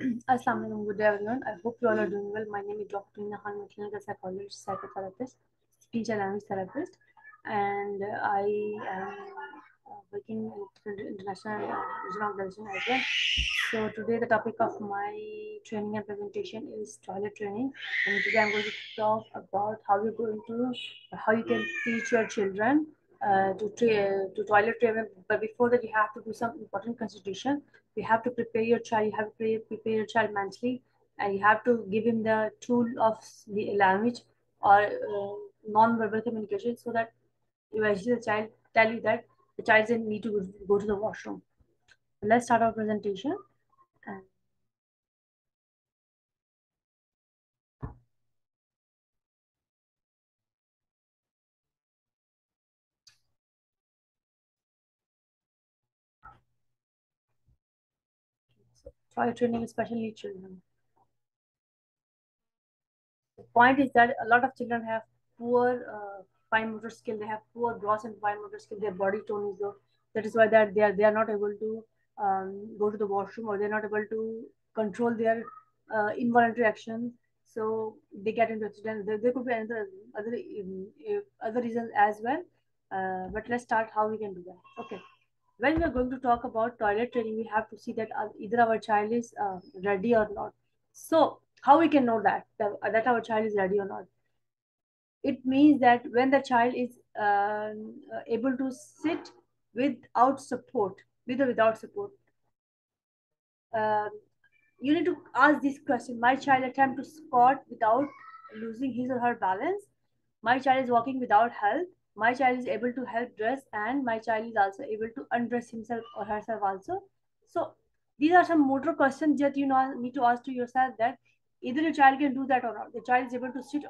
Assalamu alaikum, good day everyone. I hope you all are doing well. My name is Dr. Nina Khan, I'm a clinical psychologist, psychotherapist, speech and language therapist, and I am working in international regional organization as well. So today the topic of my training and presentation is toilet training, and today I'm going to talk about how you can teach your children to toilet train. But before that, you have to do some important consideration. You have to prepare your child. You have to prepare your child mentally, and you have to give him the tool of the language or non-verbal communication, so that eventually the child tell you that the child doesn't need to go to the washroom. Let's start our presentation. And toilet training, especially children. The point is that a lot of children have poor fine motor skill. They have poor gross and fine motor skill. Their body tone is low. That is why that they are not able to go to the washroom, or they're not able to control their involuntary actions. So they get into accidents. There could be other reasons as well. But let's start how we can do that. Okay. When we are going to talk about toilet training, we have to see that either our child is ready or not. So how we can know that our child is ready or not? It means that when the child is able to sit without support, with or without support, um, you need to ask this question. My child attempt to squat without losing his or her balance. My child is walking without help. My child is able to help dress, and my child is also able to undress himself or herself also. So these are some motor questions that you know need to ask to yourself, that either your child can do that or not. The child is able to sit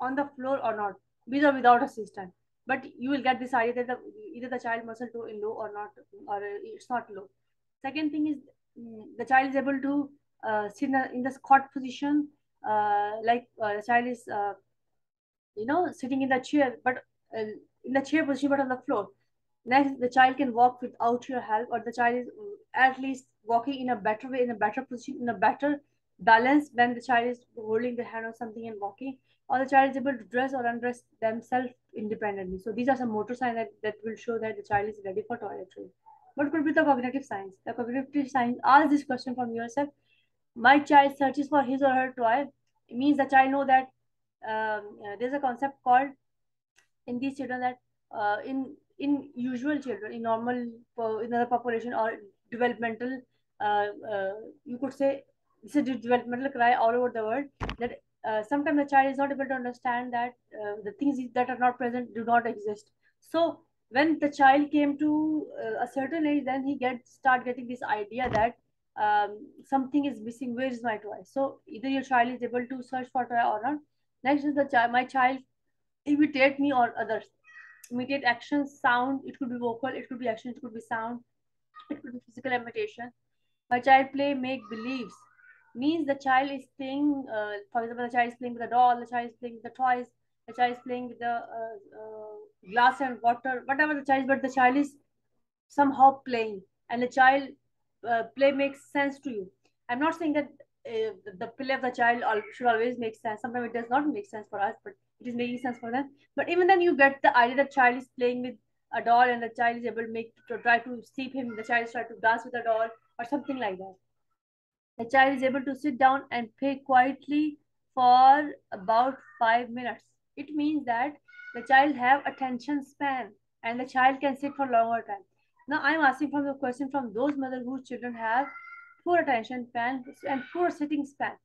on the floor or not, with or without assistant. But you will get this idea that either the child muscle toe is low or not, or it's not low. Second thing is, the child is able to sit in the squat position, the child is sitting in the chair, but in the chair position, but on the floor. Next, the child can walk without your help, or the child is at least walking in a better way, in a better position, in a better balance when the child is holding the hand or something and walking, or the child is able to dress or undress themselves independently. So these are some motor signs that will show that the child is ready for toiletry. What could be the cognitive signs? The cognitive signs, ask this question from yourself. My child searches for his or her toy. It means the child know that there's a concept called in these children that in usual children, in normal in the population or developmental, you could say it's a developmental cry all over the world, that sometimes the child is not able to understand that the things that are not present do not exist. So when the child came to a certain age, then he start getting this idea that something is missing. Where is my toy? So either your child is able to search for toy or not. Next is the child. My child imitate me or others. Imitate action, sound. It could be vocal, it could be action, it could be sound, it could be physical imitation. My child play make believes, means the child is playing. For example, the child is playing with a doll, the child is playing with the toys, the child is playing with the glass and water, whatever the child is, but the child is somehow playing, and the child play makes sense to you. I'm not saying that the play of the child should always make sense. Sometimes it does not make sense for us, but it is making sense for them. But even then, you get the idea that child is playing with a doll, and the child is able to try to sleep him. The child is trying to dance with a doll or something like that. The child is able to sit down and play quietly for about 5 minutes. It means that the child have attention span, and the child can sit for longer time. Now I'm asking from the question from those mothers whose children have poor attention span and poor sitting span.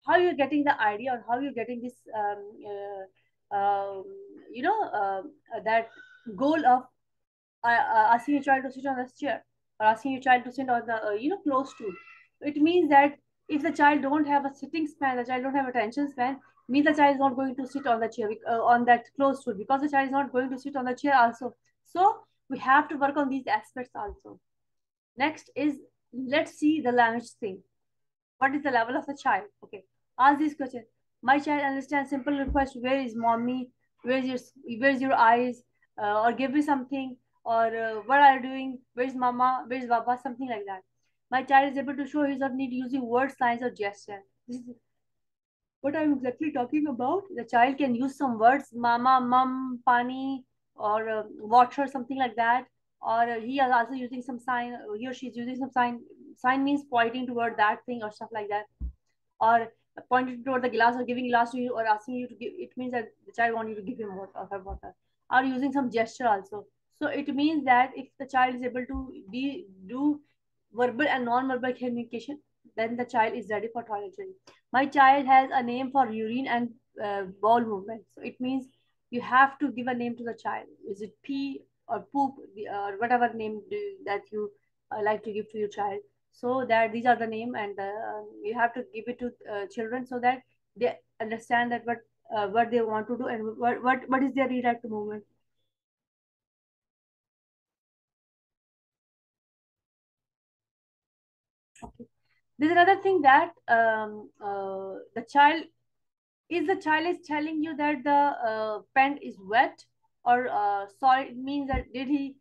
How you're getting the idea, or how you're getting this that goal of asking your child to sit on this chair, or asking your child to sit on the close stool. It means that if the child don't have a sitting span, the child don't have attention span, means the child is not going to sit on the chair, on that close stool, because the child is not going to sit on the chair also. So we have to work on these aspects also. Next is, let's see the language thing. What is the level of the child? Okay, ask this question. My child understands simple request. Where is mommy? Where's your eyes? Or give me something. Or what are you doing? Where's mama? Where's baba? Something like that. My child is able to show his or need using words, signs, or gesture. This is what I'm exactly talking about. The child can use some words, mama, mum, pani, or water, something like that. Or he is also using some sign. He or she is using some sign. Sign means pointing toward that thing or stuff like that, or pointing toward the glass or giving glass to you or asking you to give. It means that the child wants you to give him water or her water, or using some gesture also. So it means that if the child is able to do verbal and non-verbal communication, then the child is ready for toiletry. My child has a name for urine and bowel movement. So it means you have to give a name to the child. Is it pee or poop or whatever name that you like to give to your child? So that these are the name, and you have to give it to children so that they understand that what they want to do and what is their need at the moment. Okay. There's another thing that the child is the child is telling you that the pen is wet or soil. It means that did he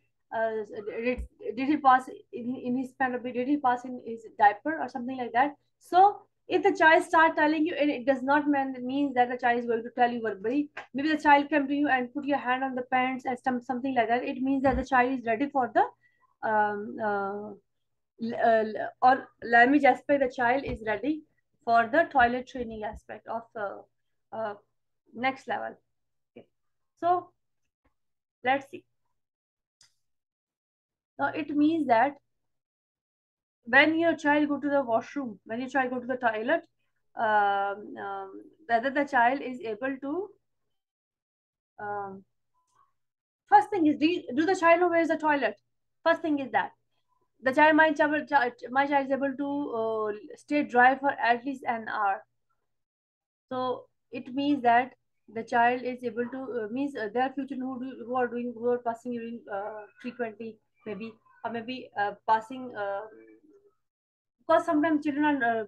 pass in his pen, or did he pass in his diaper or something like that. So if the child start telling you, and it does not means that the child is going to tell you verbally. Maybe the child come to you and put your hand on the pants and something like that. It means that the child is ready for the um, uh, or language aspect. The child is ready for the toilet training aspect of next level. Okay. So let's see. Now it means that when your child go to the washroom, when your child go to the toilet, whether the child is able to um, first thing is, do the child know where is the toilet? First thing is that the child my child is able to stay dry for at least an hour. So it means that the child is able to means there are few children who are passing urine frequently, maybe, or maybe passing because sometimes children are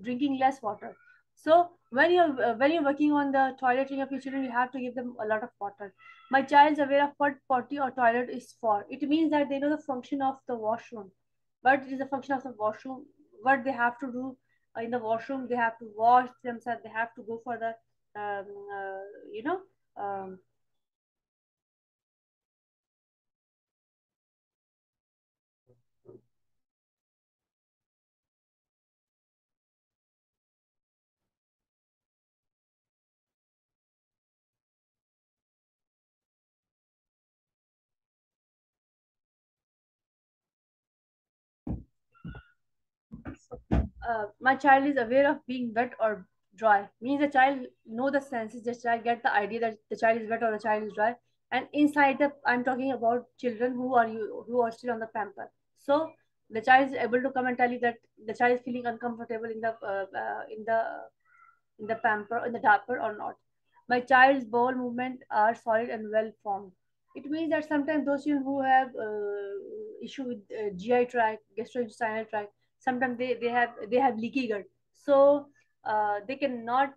drinking less water. So when you're working on the toiletry of your children, you have to give them a lot of water. My child is aware of what potty or toilet is for. It means that they know the function of the washroom. But it is the function of the washroom. What they have to do in the washroom, they have to wash themselves. They have to go for the um, uh, you know um, my child is aware of being wet or dry. Means the child know the senses. The child get the idea that the child is wet or the child is dry. And inside the, I'm talking about children who are still on the pamper. So the child is able to come and tell you that the child is feeling uncomfortable in the pamper, in the diaper or not. My child's bowel movement are solid and well formed. It means that sometimes those children who have issue with GI tract, gastrointestinal tract, sometimes they have leaky gut. So they cannot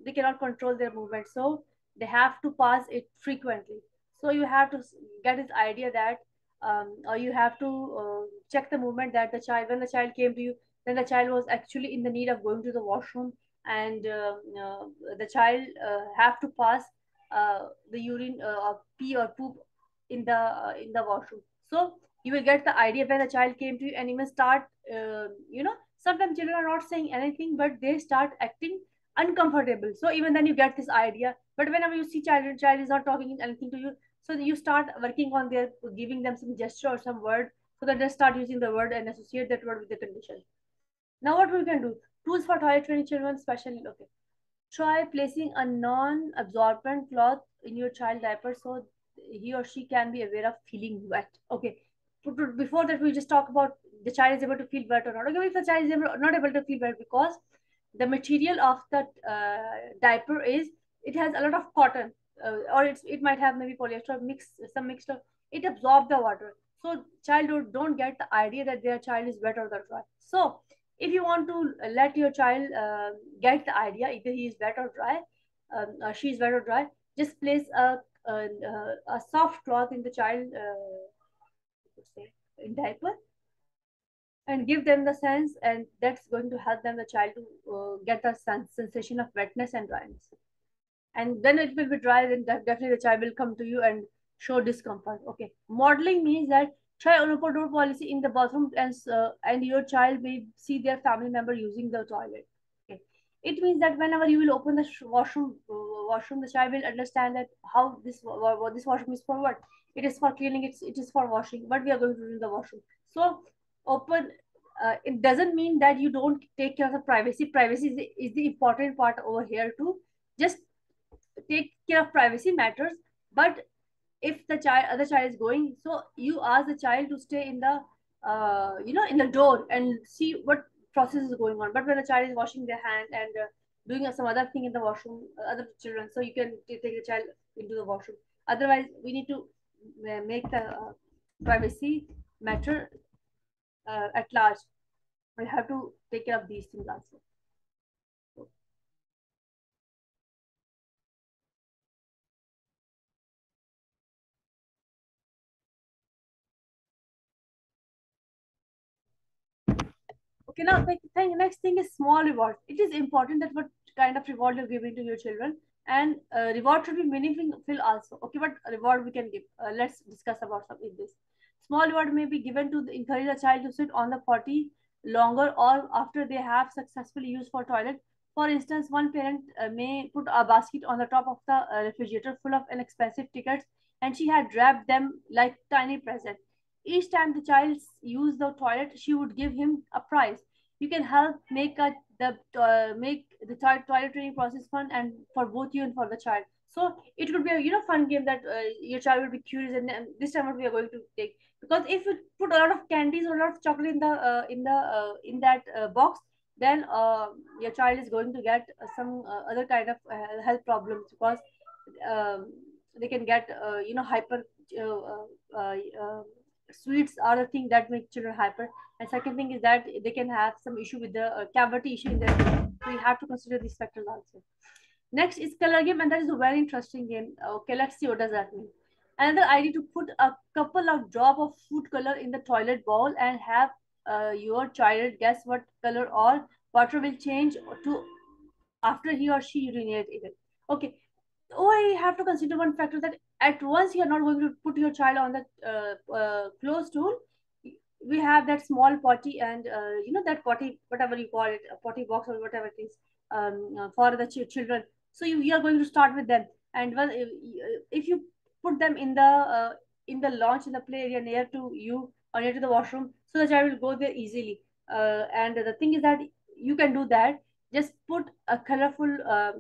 they cannot control their movement. So they have to pass it frequently. So you have to get this idea that or you have to check the movement that the child, when the child came to you, then the child was actually in the need of going to the washroom, and the child have to pass the urine or pee or poop in the washroom. So you will get the idea when the child came to you, and you will start sometimes children are not saying anything, but they start acting uncomfortable. So even then you get this idea. But whenever you see child is not talking anything to you, so you start working on their giving them some gesture or some word, so that they start using the word and associate that word with the condition. Now what we can do? Tools for toilet training children, especially. Okay. Try placing a non-absorbent cloth in your child diaper so he or she can be aware of feeling wet. Okay. Before that, we just talk about the child is able to feel wet or not. Okay, if the child is not able to feel wet because the material of the diaper is, it has a lot of cotton, or it might have maybe polyester mix, some mixed up. It absorbs the water. So child don't get the idea that their child is wet or dry. So if you want to let your child get the idea either he is wet or dry, or she is wet or dry, just place a soft cloth in the child say in diaper, and give them the sense, and that's going to help them, the child, to get the sensation of wetness and dryness. And then it will be dry, then definitely the child will come to you and show discomfort. Okay, modeling means that try an open door policy in the bathroom, and your child may see their family member using the toilet. Okay, it means that whenever you will open the washroom, the child will understand that how this washroom is for what. It is for cleaning, it is for washing, but we are going to do in the washroom. So open, it doesn't mean that you don't take care of the privacy. Privacy is the important part over here too. Just take care of privacy matters. But if the other child is going, so you ask the child to stay in the in the door and see what process is going on. But when the child is washing their hand and doing some other thing in the washroom, other children, so you can take the child into the washroom. Otherwise we need to make the privacy matter at large. We have to take care of these things also. Okay, now next thing is small reward. It is important that what kind of reward you're giving to your children, and reward should be meaningful also. Okay, what reward we can give? Let's discuss about some in this. Small reward may be given to encourage a child to sit on the potty longer or after they have successfully used for toilet. For instance, one parent may put a basket on the top of the refrigerator full of inexpensive tickets, and she had wrapped them like tiny present. Each time the child used the toilet, she would give him a prize. You can help make the toilet training process fun and for both you and for the child. So it could be a fun game that your child will be curious, and this time what we are going to take. Because if you put a lot of candies or a lot of chocolate in that box, then your child is going to get some other kind of health problems, because um, they can get hyper uh, uh, uh, sweets are the thing that make children hyper. And second thing is that they can have some issue with the cavity issue in their teeth. So you have to consider these factors also. Next is color game, and that is a very interesting game. Okay, let's see what does that mean. Another idea to put a couple of drop of food color in the toilet bowl and have your child guess what color or water will change to after he or she urinated it. Okay, oh, I have to consider one factor, that at once you are not going to put your child on the closed stool. We have that small potty, and that potty, whatever you call it, a potty box or whatever it is, for the children. So you are going to start with them, and if you put them in the launch, in the play area near to you or near to the washroom, so the child will go there easily. And the thing is that you can do that. Just put a colorful a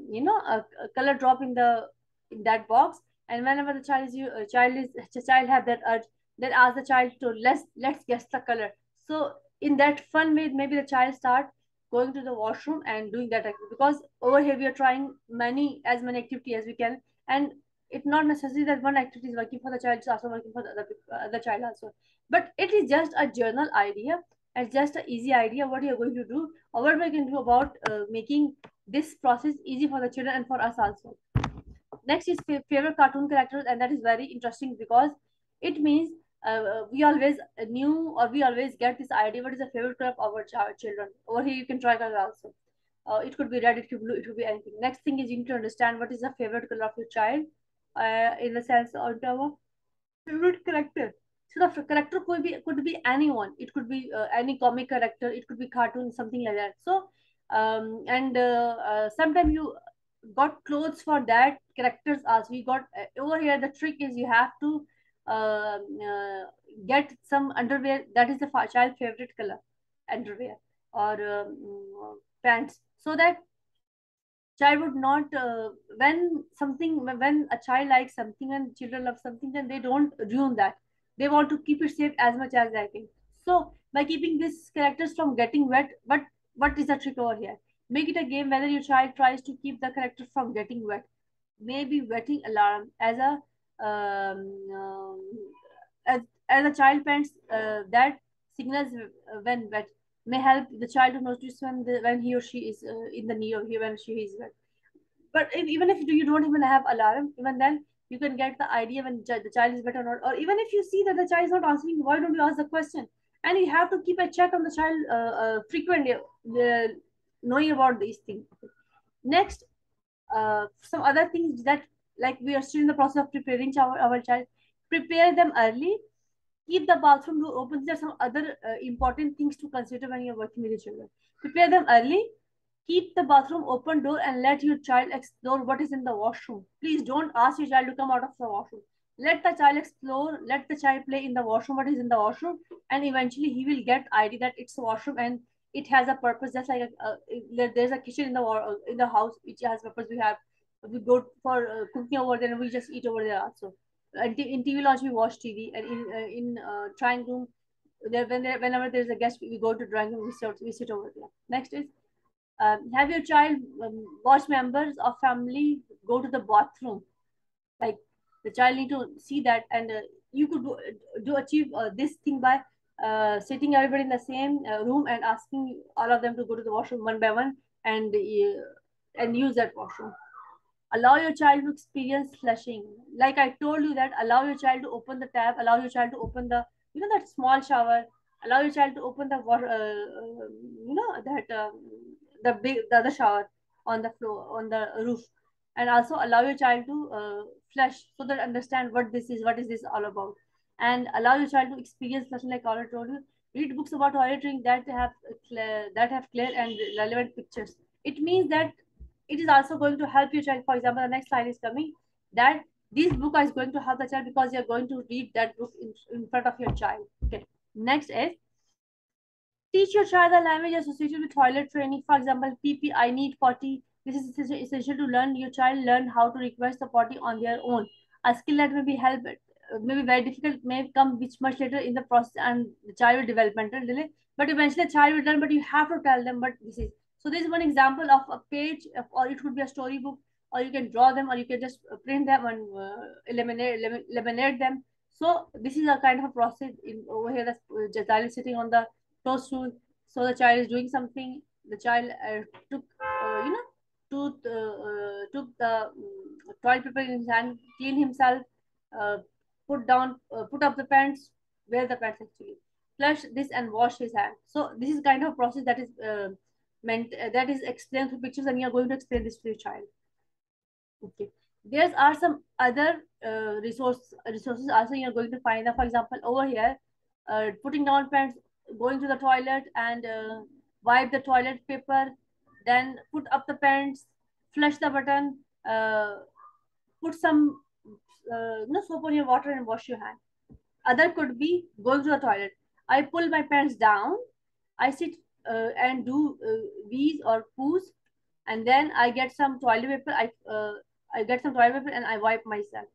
color drop in that box, and whenever the child have that urge, then ask the child to let's guess the color. So in that fun way, maybe the child start going to the washroom and doing that activity, because over here we are trying many activity as we can. And it's not necessary that one activity is working for the child, it's also working for the other child also. But it is just a journal idea, and just an easy idea what you're going to do, or what we can do about making this process easy for the children and for us also. Next is favorite cartoon characters, and that is very interesting, because it means we always knew, or we always get this idea what is the favorite color of our children. Over here you can try color also. It could be red, it could be blue, it could be anything. Next thing is you need to understand what is the favorite color of your child, in the sense of term favorite character. So the character could be anyone. It could be any comic character. It could be cartoon, something like that. So and sometimes you got clothes for that characters as we got over here. The trick is you have to uh, uh, get some underwear that is the child favorite color underwear, or pants, so that child would not when a child likes something and children love something, then they don't ruin that. They want to keep it safe as much as they can. So by keeping these characters from getting wet, but what is the trick over here? Make it a game whether your child tries to keep the character from getting wet. Maybe wetting alarm as a um, um, as a child pants that signals when wet, may help the child to notice when he or she is in the near here when she is wet. But even if you don't even have alarm, even then you can get the idea when the child is wet or not. Or even if you see that the child is not answering, why don't you ask the question? and you have to keep a check on the child frequently, knowing about these things. Next, some other things that, like, we are still in the process of preparing our child. Prepare them early. Keep the bathroom door open. There are some other important things to consider when you're working with your children. Prepare them early. Keep the bathroom open door and let your child explore what is in the washroom. Please don't ask your child to come out of the washroom. Let the child explore. Let the child play in the washroom. What is in the washroom, and eventually he will get idea that it's a washroom and it has a purpose. Just like there's a kitchen in the house which has purpose. We go for cooking over there and we just eat over there also. And in TV launch we watch TV, and in drawing room whenever there's a guest we go to drawing room, we sit over there. Next is, have your child watch members of family go to the bathroom. Like, the child need to see that, and you could do achieve this thing by sitting everybody in the same room and asking all of them to go to the washroom one by one, and use that washroom. Allow your child to experience flushing. Like I told you, that allow your child to open the tap, allow your child to open the, that small shower, allow your child to open the water, that the other shower on the floor, on the roof, and also allow your child to flush, so that understand what is this all about, and allow your child to experience flushing. Like I told you, read books about toileting that have clear and relevant pictures. It means that it is also going to help your child. For example, the next slide is coming, that this book is going to help the child because you're going to read that book in front of your child. Okay. Next is, teach your child the language associated with toilet training. For example, PP, I need potty. This is essential to learn. Your child learn how to request the potty on their own. A skill that may be help, may be very difficult, may come which much later in the process, and the child will developmental delay. But eventually, the child will learn. But you have to tell them. But this is, so. This is one example of a page, or it could be a storybook, or you can draw them, or you can just print them and laminate them. So this is a kind of a process in over here. The child is sitting on the close to, so the child is doing something. The child took took the toilet paper in his hand, clean himself, uh, put up the pants, wear the pants actually, flush this and wash his hand. So this is kind of process that is meant, that is explained through pictures, and you are going to explain this to your child. Okay. There are some other resources also you're going to find. For example, over here, putting down pants, going to the toilet and wipe the toilet paper, then put up the pants, flush the button, put some soap on your water and wash your hand. Other could be going to the toilet. I pull my pants down, I sit and do V's or poos, and then I get some toilet paper. I get some toilet paper and I wipe myself,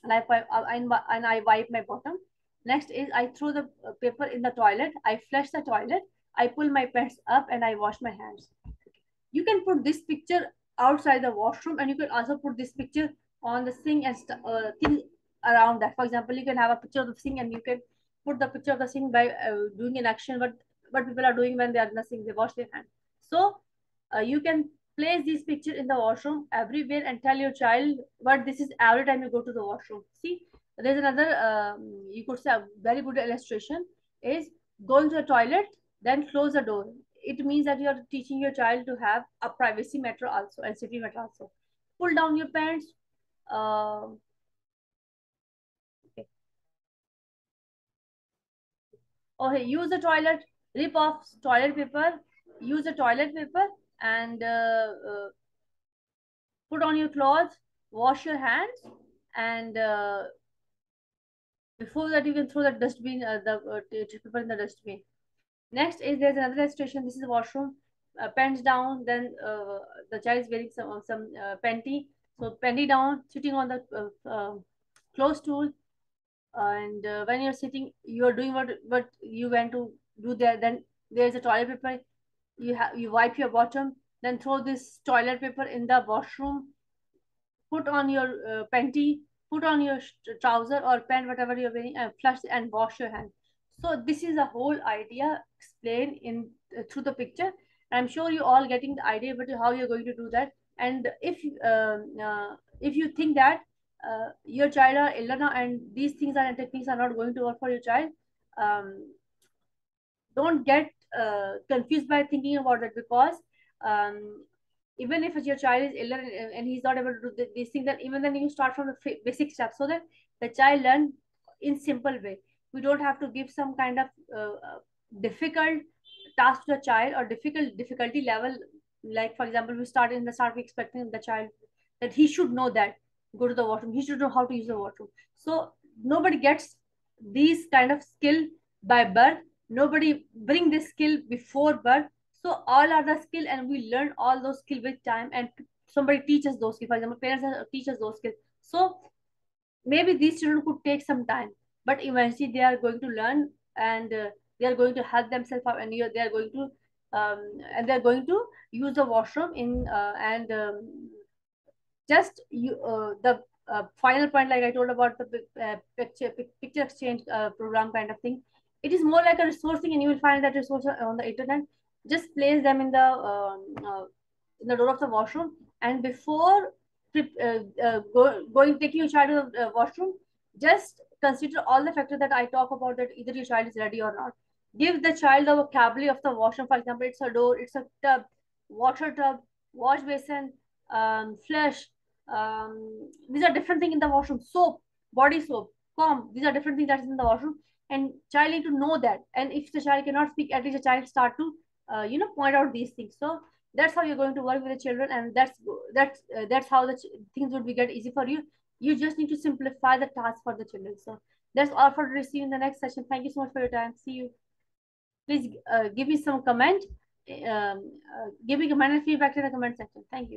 and I wipe my bottom. Next is, I throw the paper in the toilet. I flush the toilet. I pull my pants up and I wash my hands. You can put this picture outside the washroom, and you can also put this picture on the sink and things around that. For example, you can have a picture of the sink, and you can put the picture of the sink by doing an action, what people are doing when they are in the sink, they wash their hands. So you can place this picture in the washroom everywhere and tell your child what this is every time you go to the washroom. See, there's another, you could say, a very good illustration is going to the toilet, then close the door. It means that you are teaching your child to have a privacy matter also and safety matter also. Pull down your pants. Uh, okay. Okay, use the toilet, rip off toilet paper, use the toilet paper, and put on your clothes, wash your hands, and before that you can throw the dustbin, the tissue paper in the dustbin. Next is, there's another illustration. This is a washroom. Pants down, then the child is wearing some panty. So panty down, sitting on the closed stool, and when you're sitting, you're doing what you went to do there. Then there's a toilet paper. You wipe your bottom, then throw this toilet paper in the washroom, put on your panty, put on your trouser or pant, whatever you're wearing, and flush and wash your hands. So this is the whole idea explained in through the picture. I'm sure you all getting the idea about how you're going to do that. And if you think that your child are elder now and these things and techniques are not going to work for your child, um, don't get confused by thinking about that, because um, even if your child is ill and he's not able to do these things, then even then you start from the basic steps so that the child learn in simple way. We don't have to give some kind of difficult task to the child, or difficulty level. Like for example, we start in the start, we expecting the child that he should know that go to the washroom, he should know how to use the washroom. So nobody gets these kind of skill by birth. Nobody bring this skill before birth. So all are the skill, and we learn all those skill with time, and somebody teaches those skills. For example, parents teaches those skills. So maybe these children could take some time, but eventually they are going to learn, and they are going to help themselves out, and they are going to they are going to use the washroom in and just you the final point, like I told about the picture exchange program kind of thing. It is more like a resourcing, and you will find that resource on the internet. Just place them in the door of the washroom, and before going taking your child to the washroom, just consider all the factors that I talk about, that either your child is ready or not. Give the child the vocabulary of the washroom. For example, it's a door, it's a tub, water tub, wash basin, flush. These are different things in the washroom. Soap, body soap, comb. These are different things that is in the washroom, and child need to know that. And if the child cannot speak, at least the child start to point out these things. So that's how you're going to work with the children, and that's how the things would be get easy for you. You just need to simplify the task for the children. So that's all for receiving the next session. Thank you so much for your time. See you. Please give me some comment. Give me comment and feedback in the comment section. Thank you.